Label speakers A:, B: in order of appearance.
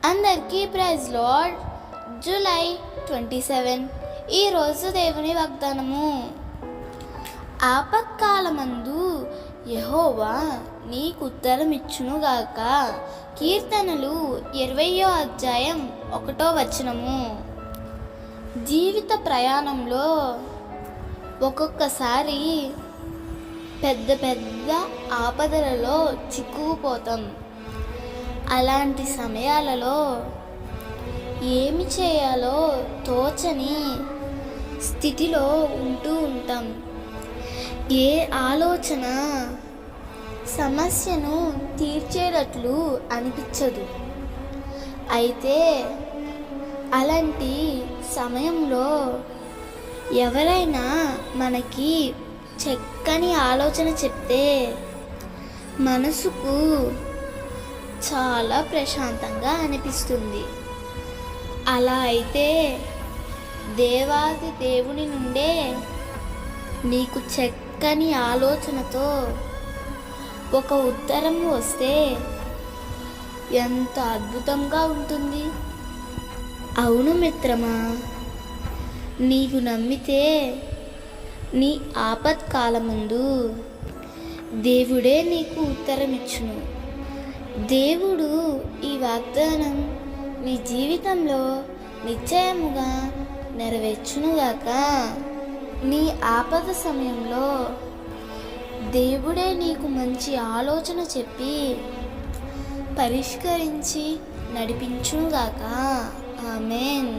A: అందరికీ praise lord. July 27 ఈరోజు దేవుని వాగ్దానము. ఆపత్కాలమందు యెహోవా నీకు ఉత్తరమిచ్చునుగాక. కీర్తనలు 20వ అధ్యాయం 1వ వచనము. జీవిత ప్రయాణంలో ఒక్కొక్కసారి పెద్ద పెద్ద ఆపదలలో చిక్కుకుపోతాం. అలాంటి సమయాలలో ఏమి చేయాలో తోచని స్థితిలో ఉంటూ ఉంటాం. ఏ ఆలోచన సమస్యను తీర్చేటట్లు అనిపించదు. అయితే అలాంటి సమయంలో ఎవరైనా మనకి చక్కని ఆలోచన చెప్తే మనసుకు చాలా ప్రశాంతంగా అనిపిస్తుంది. అలా అయితే దేవాది దేవుని నుండే నీకు చక్కని ఆలోచనతో ఒక ఉత్తరం వస్తే ఎంత అద్భుతంగా ఉంటుంది. అవును మిత్రమా, నీవు నమ్మితే నీ ఆపత్కాలమందు దేవుడే నీకు ఉత్తరం ఇచ్చును. దేవుడు ఈ వాగ్దానం నీ జీవితంలో నిశ్చయముగా నెరవేర్చునుగాక. నీ ఆపద సమయంలో దేవుడే నీకు మంచి ఆలోచన చెప్పి పరిష్కరించి నడిపించునుగాక. ఆమేన్.